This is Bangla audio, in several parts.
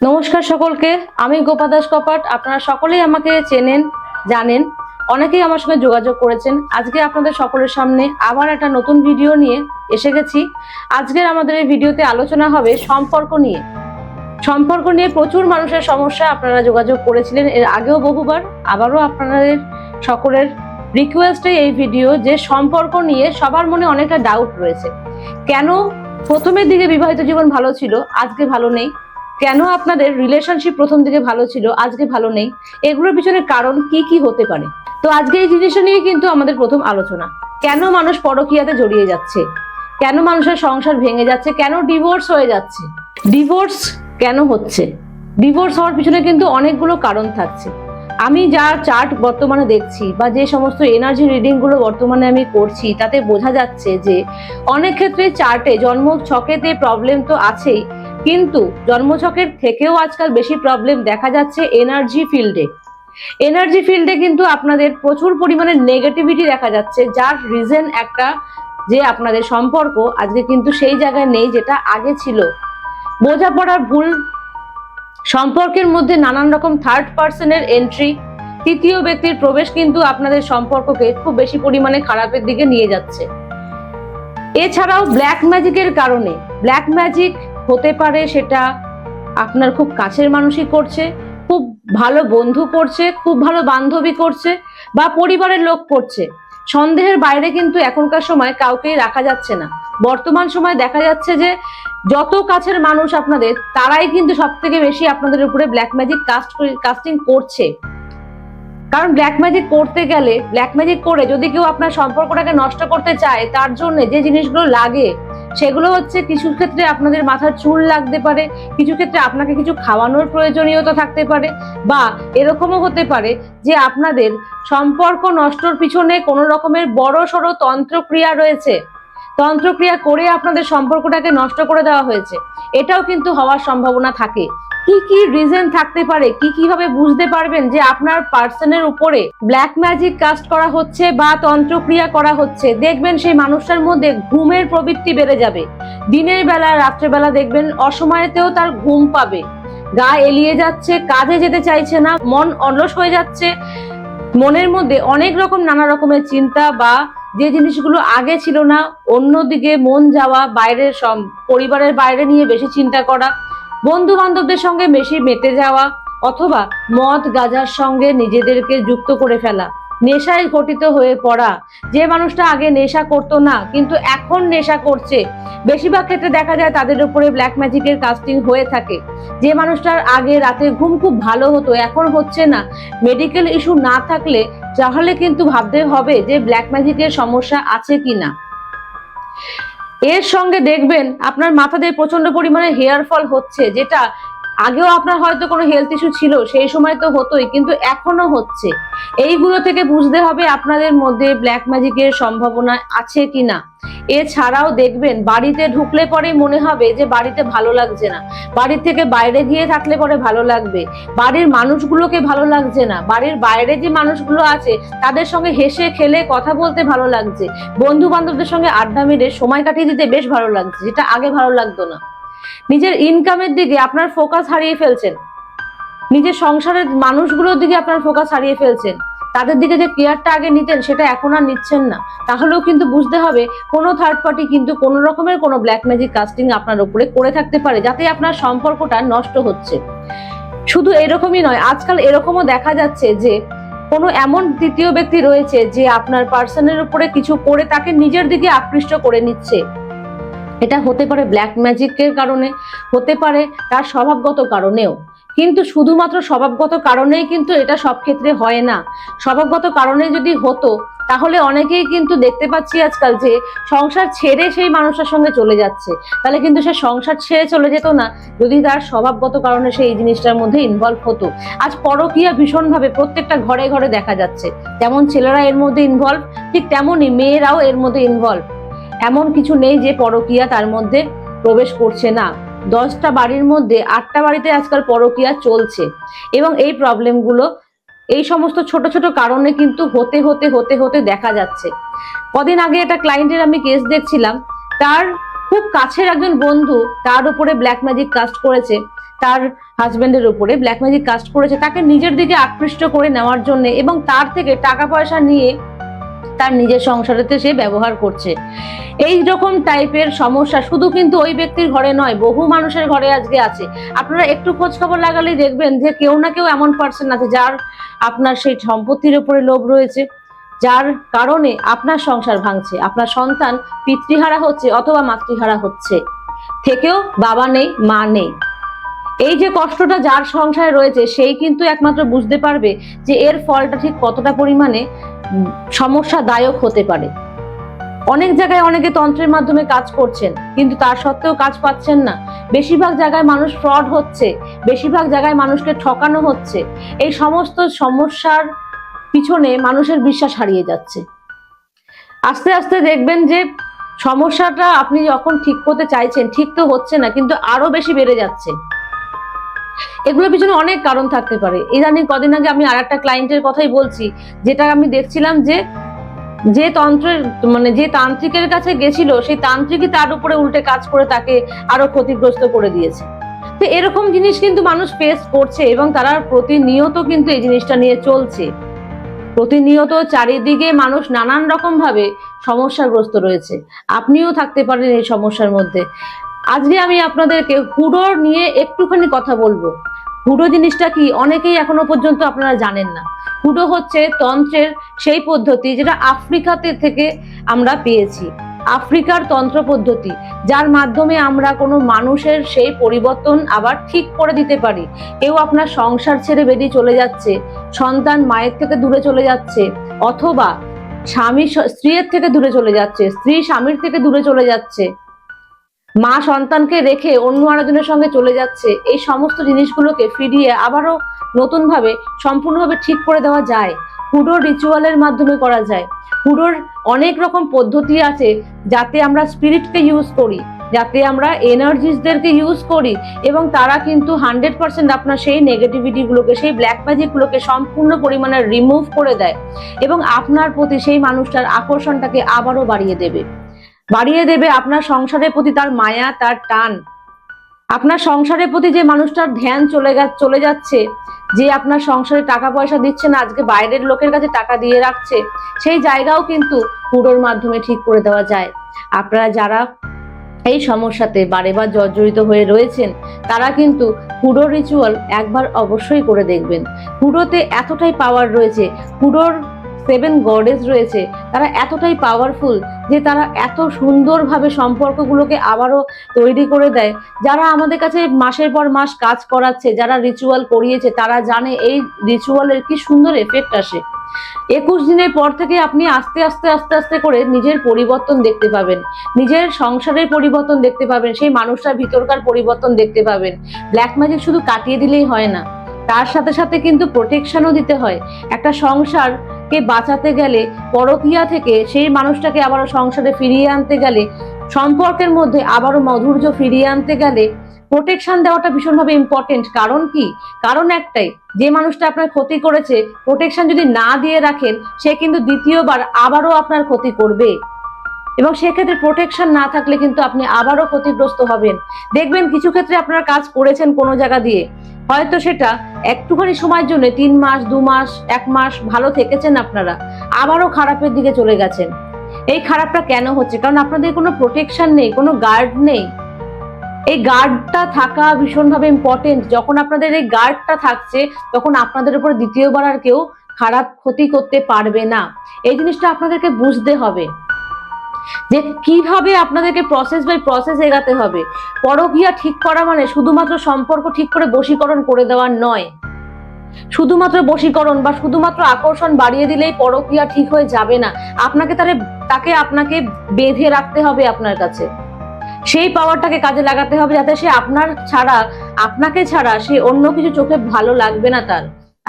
নমস্কার সকলকে। আমি গোপা দাস কপাট। আপনারা সকলেই আমাকে চেনেন, জানেন, অনেকেই আমার সঙ্গে যোগাযোগ করেছেন। আজকে আপনাদের সকলের সামনে আবার একটা নতুন ভিডিও নিয়ে এসে গেছি। আজকের আমাদের এই ভিডিওতে আলোচনা হবে সম্পর্ক নিয়ে। সম্পর্ক নিয়ে প্রচুর মানুষের সমস্যা, আপনারা যোগাযোগ করেছিলেন এর আগেও বহুবার। আবারও আপনাদের সকলের রিকোয়েস্টে এই ভিডিও, যে সম্পর্ক নিয়ে সবার মনে অনেকটা ডাউট রয়েছে। কেন প্রথমের দিকে বিবাহিত জীবন ভালো ছিল, আজকে ভালো নেই? কেন আপনাদের রিলেশনশিপ প্রথম দিকে ভালো ছিল, আজকে ভালো নেই? এগুলোর পিছনে কারণ কি কি হতে পারে? তো আজকে এই জিনিসটা নিয়ে কিন্তু আমাদের প্রথম আলোচনা। কেন মানুষ পরকীয়াতে জড়িয়ে যাচ্ছে, কেন মানুষের সংসার ভেঙে যাচ্ছে, কেন ডিভোর্স হয়ে যাচ্ছে, ডিভোর্স কেন হচ্ছে? ডিভোর্স হওয়ার পিছনে কিন্তু অনেকগুলো কারণ থাকছে। আমি যা চার্ট বর্তমানে দেখছি বা যে সমস্ত এনার্জি রিডিং গুলো বর্তমানে আমি করছি, তাতে বোঝা যাচ্ছে যে অনেক ক্ষেত্রে চার্টে জন্ম ছকেতে প্রবলেম তো আছেই, কিন্তু জন্মছকের থেকেও আজকাল বেশি প্রবলেম দেখা যাচ্ছে এনার্জি ফিল্ডে। এনার্জি ফিল্ডে কিন্তু আপনাদের প্রচুর পরিমাণে নেগেটিভিটি দেখা যাচ্ছে, যার রিজন একটা, যে আপনাদের সম্পর্ক আজকে কিন্তু সেই জায়গায় নেই যেটা আগে ছিল। বোঝাপড়ার ভুল, সম্পর্কের মধ্যে নানান রকম থার্ড পার্সনের এন্ট্রি, তৃতীয় ব্যক্তির প্রবেশ কিন্তু আপনাদের সম্পর্ককে খুব বেশি পরিমাণে খারাপের দিকে নিয়ে যাচ্ছে। এছাড়াও ব্ল্যাক ম্যাজিকের কারণে, ব্ল্যাক ম্যাজিক হতে পারে সেটা আপনার খুব কাছের মানুষই করছে, খুব ভালো বন্ধু করছে, খুব ভালো বান্ধবী করছে, বা পরিবারের লোক করছে। সন্দেহের বাইরে কিন্তু এখনকার সময় কাউকেই রাখা যাচ্ছে না। বর্তমান সময় দেখা যাচ্ছে যে যত কাছের মানুষ আপনাদের, তারাই কিন্তু সব থেকে বেশি আপনাদের উপরে ব্ল্যাক ম্যাজিক কাস্টিং করছে। কারণ ব্ল্যাক ম্যাজিক করতে গেলে, ব্ল্যাক ম্যাজিক করে যদি কেউ আপনার সম্পর্কটাকে নষ্ট করতে চায়, তার জন্য যে জিনিসগুলো লাগে সেগুলো হচ্ছে, কিছু ক্ষেত্রে আপনাদের মাথার চুল লাগতে পারে, কিছু ক্ষেত্রে আপনাকে কিছু খাওয়ানোর প্রয়োজনীয়তা থাকতে পারে, বা এরকমও হতে পারে যে আপনাদের সম্পর্ক নষ্টর পিছনে কোনো রকমের বড় সড়ো তন্ত্রক্রিয়া রয়েছে, তন্ত্রক্রিয়া করে আপনাদের সম্পর্কটাকে নষ্ট করে দেওয়া হয়েছে। এটাও কিন্তু হওয়ার সম্ভাবনা থাকে। কি কি রিজন থাকতে পারে, কি কিভাবে বুঝতে পারবেন যে আপনার পার্সনের উপরে ব্ল্যাক ম্যাজিক কাস্ট করা হচ্ছে বা তন্ত্রক্রিয়া করা হচ্ছে? দেখবেন সেই মানুষটার মধ্যে ঘুমের প্রবৃত্তি বেড়ে যাবে। দিনের বেলা, রাত্রেবেলা দেখবেন অসময়েতেও তার ঘুম পাবে, গা এলিয়ে যাচ্ছে, কাজে যেতে চাইছে না, মন অলস হয়ে যাচ্ছে, মনের মধ্যে অনেক রকম নানা রকমের চিন্তা, বা যে জিনিসগুলো আগে ছিল না অন্যদিকে মন যাওয়া, বাইরের পরিবারের বাইরে নিয়ে বেশি চিন্তা করা, বন্ধু বান্ধবদের সঙ্গে বেশি মেতে যাওয়া, অথবা মদ গাঁজার সঙ্গে নিজেদেরকে যুক্ত করে ফেলা, নেশায় ঘটিত হয়ে পড়া। যে মানুষটা আগে নেশা করতো না কিন্তু এখন নেশা করছে, বেশিরভাগ ক্ষেত্রে দেখা যায় তাদের উপরে ব্ল্যাক ম্যাজিকের কাস্টিং হয়ে থাকে। যে মানুষটার আগে রাতে ঘুম খুব ভালো হতো, এখন হচ্ছে না, মেডিকেল ইস্যু না থাকলে তাহলে কিন্তু ভাবতে হবে যে ব্ল্যাক ম্যাজিকের সমস্যা আছে কিনা। এর সঙ্গে দেখবেন আপনার মাথাতে প্রচন্ড পরিমাণে হেয়ার ফল হচ্ছে, যেটা আগেও আপনার হয়তো কোনো হেলথ ইস্যু ছিল, সেই সময় তো হতোই, কিন্তু এখনো হচ্ছে। এইগুলো থেকে বুঝতে হবে আপনাদের মধ্যে ব্ল্যাক ম্যাজিকের সম্ভাবনা আছে কিনা। এছাড়াও দেখবেন বাড়িতে ঢুকলে পরে মনে হবে যে বাড়িতে ভালো লাগছে না, বাড়ির থেকে বাইরে গিয়ে থাকলে পরে ভালো লাগবে, বাড়ির মানুষগুলোকে ভালো লাগছে না, বাড়ির বাইরে যে মানুষগুলো আছে তাদের সঙ্গে হেসে খেলে কথা বলতে ভালো লাগছে, বন্ধু বান্ধবদের সঙ্গে আড্ডা মেরে সময় কাটিয়ে দিতে বেশ ভালো লাগছে, যেটা আগে ভালো লাগতো না। নিজের ইনকামের দিকে আপনার ফোকাস হারিয়ে ফেলছেন, নিজের সংসারের মানুষগুলোর দিকে আপনার ফোকাস হারিয়ে ফেলছেন, তাদের দিকে যে কেয়ারটা আগে নিতেন সেটা এখন আর নিচ্ছেন না। তাহলেও কিন্তু বুঝতে হবে কোনো থার্ড পার্টি কিন্তু কোনো রকমের কোনো ব্ল্যাক ম্যাজিক কাস্টিং আপনার উপরে করে থাকতে পারে, যাতে আপনার সম্পর্কটা নষ্ট হচ্ছে। শুধু এরকমই নয়, আজকাল এরকমও দেখা যাচ্ছে যে কোনো এমন তৃতীয় ব্যক্তি রয়েছে যে আপনার পার্সনের উপরে কিছু করে তাকে নিজের দিকে আকৃষ্ট করে নিচ্ছে। এটা হতে পারে ব্ল্যাক ম্যাজিকের কারণে, হতে পারে তার স্বভাবগত কারণেও। কিন্তু শুধুমাত্র স্বভাবগত কারণেই কিন্তু এটা সব ক্ষেত্রে হয় না। স্বভাবগত কারণে যদি হতো তাহলে অনেকেই কিন্তু দেখতে পাচ্ছি আজকাল যে সংসার ছেড়ে সেই মানুষের সঙ্গে চলে যাচ্ছে। তাহলে কিন্তু সে সংসার ছেড়ে চলে যেত না যদি তার স্বভাবগত কারণে সে এই জিনিসটার মধ্যে ইনভলভ হতো। আজ পরকীয়া ভীষণভাবে প্রত্যেকটা ঘরে ঘরে দেখা যাচ্ছে। যেমন ছেলেরা এর মধ্যে ইনভলভ, ঠিক তেমনই মেয়েরাও এর মধ্যে ইনভলভ। এমন কিছু নেই যে পরকীয়া তার মধ্যে প্রবেশ করছে না। 10টা বাড়ির মধ্যে 8টা বাড়িতে আজকাল পরকীয়া চলছে, এবং এই প্রবলেমগুলো এই সমস্ত ছোট ছোট কারণে কিন্তু হতে হতে হতে হতে দেখা যাচ্ছে। কদিন আগে একটা ক্লায়েন্টের আমি কেস দেখছিলাম, তার খুব কাছের একজন বন্ধু তার উপরে ব্ল্যাক ম্যাজিক কাস্ট করেছে। তার হাজবেন্ডের উপরে ব্ল্যাক ম্যাজিক কাস্ট করেছে, তাকে নিজের দিকে আকৃষ্ট করে নেওয়ার জন্য এবং তার থেকে টাকা পয়সা নিয়ে তার নিজের সংসারেতে সে ব্যবহার করছে। এই রকম টাইপের সমস্যা শুধু কিন্তু ওই ব্যক্তির ঘরে নয়, বহু মানুষের ঘরে আজকে আছে। আপনারা একটু খোঁজ খবর লাগালেই দেখবেন যে কেউ না কেউ এমন পার্সন আছে যার আপনার সেই সম্পত্তির উপরে লোভ রয়েছে, যার কারণে আপনার সংসার ভাঙছে, আপনার সন্তান পিতৃহারা হচ্ছে অথবা মাতৃহারা হচ্ছে, থেকেও বাবা নেই মা নেই। এই যে কষ্টটা যার সংসারে রয়েছে সেই কিন্তু একমাত্র বুঝতে পারবে যে এর ফলটা ঠিক কতটা পরিমাণে সমস্যাদায়ক হতে পারে। অনেক জায়গায় অনেকে তন্ত্রের মাধ্যমে কাজ করছেন, কিন্তু তার সত্ত্বেও কাজ পাচ্ছেন না। বেশিরভাগ জায়গায় মানুষ ফ্রড হচ্ছে, বেশিরভাগ জায়গায় মানুষকে ঠকানো হচ্ছে। এই সমস্ত সমস্যার পিছনে মানুষের বিশ্বাস হারিয়ে যাচ্ছে। আস্তে আস্তে দেখবেন যে সমস্যাটা আপনি যখন ঠিক করতে চাইছেন, ঠিক তো হচ্ছে না, কিন্তু আরো বেশি বেড়ে যাচ্ছে। এগুলোর পিছনে অনেক কারণ থাকতে পারে। ইদানিং কদিন আগে আমি আরেকটা ক্লায়েন্টের কথাই বলছি, যেটা আমি দেখছিলাম যে তন্ত্রের যে তান্ত্রিকের কাছে গেছিল, সেই তান্ত্রিকই তার উপরে উল্টে কাজ করে তাকে আরো ক্ষতিগ্রস্ত করে দিয়েছে। তো এরকম জিনিস কিন্তু মানুষ ফেস করছে এবং তারা প্রতিনিয়ত কিন্তু এই জিনিসটা নিয়ে চলছে। প্রতিনিয়ত চারিদিকে মানুষ নানান রকম ভাবে সমস্যাগ্রস্ত রয়েছে। আপনিও থাকতে পারেন এই সমস্যার মধ্যে। আজকে আমি আপনাদেরকে হুডো নিয়ে একটুখানি কথা বলবো। হুডো জিনিসটা কি অনেকেই এখনো পর্যন্ত আপনারা জানেন না। হুডো হচ্ছে তন্ত্রের সেই পদ্ধতি যেটা আফ্রিকাতে থেকে আমরা পেয়েছি, আফ্রিকার তন্ত্র পদ্ধতি, যার মাধ্যমে আমরা কোনো মানুষের সেই পরিবর্তন আবার ঠিক করে দিতে পারি। কেউ আপনার সংসার ছেড়ে বেরিয়ে চলে যাচ্ছে, সন্তান মায়ের থেকে দূরে চলে যাচ্ছে, অথবা স্বামী স্ত্রীর থেকে দূরে চলে যাচ্ছে, স্ত্রী স্বামীর থেকে দূরে চলে যাচ্ছে, মা সন্তানকে রেখে অন্য আরেকজনের সঙ্গে চলে যাচ্ছে। এই সমস্ত জিনিসগুলোকে ফিরিয়ে আবারও নতুন ভাবে সম্পূর্ণভাবে ঠিক করে দেওয়া যায়। হুডো রিচুয়ালের মাধ্যমে করা যায়। হুডোর অনেক রকম পদ্ধতি আছে, যাতে আমরা স্পিরিটকে ইউজ করি, যাতে আমরা এনার্জিসদেরকে ইউজ করি এবং তারা কিন্তু 100% আপনার সেই নেগেটিভিটি গুলোকে, সেই ব্ল্যাক ম্যাজিক গুলোকে সম্পূর্ণ পরিমাণে রিমুভ করে দেয় এবং আপনার প্রতি সেই মানুষটার আকর্ষণটাকে আবারও বাড়িয়ে দেবে। আপনার সংসারের প্রতি তার মায়া, তার টান, আপনার সংসারের প্রতি যে মানুষটার ধ্যান চলে যাচ্ছে, যে আপনার সংসারে টাকা পয়সা দিচ্ছে না, আজকে বাইরের লোকের কাছে টাকা দিয়ে রাখছে, সেই জায়গাও কিন্তু হুডোর মাধ্যমে ঠিক করে দেওয়া যায়। আপনারা যারা এই সমস্যাতে বারেবার জর্জরিত হয়ে রয়েছেন, তারা কিন্তু হুডো রিচুয়াল একবার অবশ্যই করে দেখবেন। হুডোতে এতটাই পাওয়ার রয়েছে, হুডোর 7 গডেস রয়েছে, তারা এতটাই পাওয়ারফুল যে তারা এত সুন্দরভাবে সম্পর্কগুলোকে আবারও তৈরি করে দেয়। যারা আমাদের কাছে মাসের পর মাস কাজ করাচ্ছে, যারা রিচুয়াল করিয়েছে, তারা জানে এই রিচুয়ালের কি সুন্দর এফেক্ট আসে। 21 দিনের পর থেকে আপনি আস্তে আস্তে আস্তে আস্তে করে নিজের পরিবর্তন দেখতে পাবেন, নিজের সংসারের পরিবর্তন দেখতে পাবেন, সেই মানুষটার ভিতরকার পরিবর্তন দেখতে পাবেন। ব্ল্যাক ম্যাজিক শুধু কাটিয়ে দিলেই হয় না, তার সাথে সাথে কিন্তু প্রোটেকশনও দিতে হয়। একটা সংসারকে বাঁচাতে গেলে, পরকীয়া থেকে সেই মানুষটাকে আবারও সংসারে ফিরিয়ে আনতে গেলে, সম্পর্কের মধ্যে আবারও মাধুর্য ফিরিয়ে আনতে গেলে প্রোটেকশন দেওয়াটা ভীষণভাবে ইম্পর্টেন্ট। কারণ কি? কারণ একটাই, যে মানুষটা আপনার ক্ষতি করেছে, প্রোটেকশন যদি না দিয়ে রাখেন, সে কিন্তু দ্বিতীয়বার আবারও আপনার ক্ষতি করবে এবং সেক্ষেত্রে প্রোটেকশন না থাকলে কিন্তু আপনি আবারও ক্ষতিগ্রস্ত হবেন। দেখবেন কিছু ক্ষেত্রে আপনারা কাজ করেছেন কোনো জায়গা দিয়ে, হয়তো সেটা একটুখানি সময়ের জন্য 3 মাস 2 মাস 1 মাস ভালো থেকেছেন, আপনারা আবারও খারাপের দিকে চলে গেছেন। এই খারাপটা কেন হচ্ছে? কারণ আপনাদের কোনো প্রোটেকশন নেই, কোনো গার্ড নেই। এই গার্ডটা থাকা ভীষণভাবে ইম্পর্টেন্ট। যখন আপনাদের এই গার্ডটা থাকছে, তখন আপনাদের উপর দ্বিতীয়বার আর কেউ খারাপ ক্ষতি করতে পারবে না। এই জিনিসটা আপনাদেরকে বুঝতে হবে যে কিভাবে আপনাদেরকে প্রসেস বাই প্রসেস এগাতে হবে। পরকীয়া ঠিক করা মানে শুধুমাত্র সম্পর্ক ঠিক করে বশীকরণ করে দেওয়া নয়। শুধুমাত্র বশীকরণ বা শুধুমাত্র আকর্ষণ বাড়িয়ে দিলেই পরকীয়া ঠিক হয়ে যাবে না। আপনাকে বেঁধে রাখতে হবে আপনার কাছে, সেই পাওয়ারটাকে কাজে লাগাতে হবে, যাতে সে আপনাকে ছাড়া সে অন্য কিছু চোখে ভালো লাগবে না, তার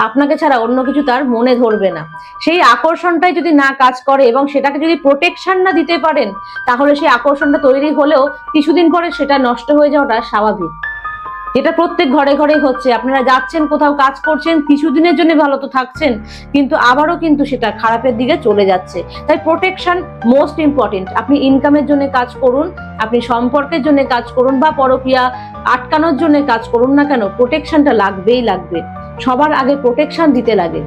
আপনাকে ছাড়া অন্য কিছু তার মনে ধরবে না। সেই আকর্ষণটাই যদি না কাজ করে এবং সেটাকে যদি প্রোটেকশন না দিতে পারেন, তাহলে সেই আকর্ষণটা তৈরি হলেও কিছুদিন পরে সেটা নষ্ট হয়ে যাওয়াটা স্বাভাবিক। এটা প্রত্যেক ঘরে ঘরে হচ্ছে। আপনারা যাচ্ছেন কোথাও কাজ করছেন, কিছুদিনের জন্য ভালো তো থাকছেন, কিন্তু আবারও কিন্তু সেটা খারাপের দিকে চলে যাচ্ছে। তাই প্রোটেকশন মোস্ট ইম্পর্টেন্ট। আপনি ইনকামের জন্য কাজ করুন, আপনি সম্পর্কের জন্য কাজ করুন, বা পরকীয়া আটকানোর জন্য কাজ করুন না কেন, প্রোটেকশনটা লাগবেই লাগবে। সবার আগে প্রোটেকশন দিতে লাগে,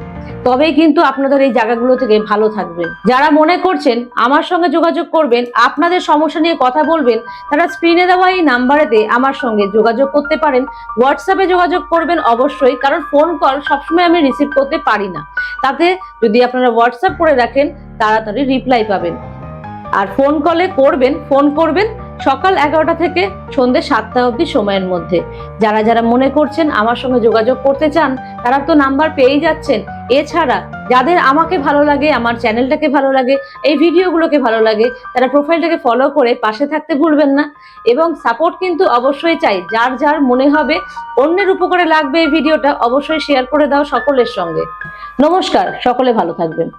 তবেই কিন্তু আপনাদের এই জায়গাগুলো থেকে ভালো থাকবেন। যারা মনে করছেন আমার সঙ্গে যোগাযোগ করবেন, আপনাদের সমস্যা নিয়ে কথা বলবেন, তারা স্ক্রিনে দেওয়া এই নাম্বারেতে আমার সঙ্গে যোগাযোগ করতে পারেন। হোয়াটসঅ্যাপে যোগাযোগ করবেন অবশ্যই, কারণ ফোন কল সবসময় আমি রিসিভ করতে পারি না। তাতে যদি আপনারা হোয়াটসঅ্যাপ করে রাখেন তাড়াতাড়ি রিপ্লাই পাবেন। আর ফোন করবেন সকাল 11টা থেকে সন্ধ্যে 7টা অবধি সময়ের মধ্যে। যারা যারা মনে করছেন আমার সঙ্গে যোগাযোগ করতে চান, তারা তো নাম্বার পেয়েই যাচ্ছেন। এছাড়া যাদের আমাকে ভালো লাগে, আমার চ্যানেলটাকে ভালো লাগে, এই ভিডিওগুলোকে ভালো লাগে, তারা প্রোফাইলটাকে ফলো করে পাশে থাকতে ভুলবেন না। এবং সাপোর্ট কিন্তু অবশ্যই চাই। যার যার মনে হবে অন্যের উপকারে লাগবে এই ভিডিওটা, অবশ্যই শেয়ার করে দাও সকলের সঙ্গে। নমস্কার, সকলে ভালো থাকবেন।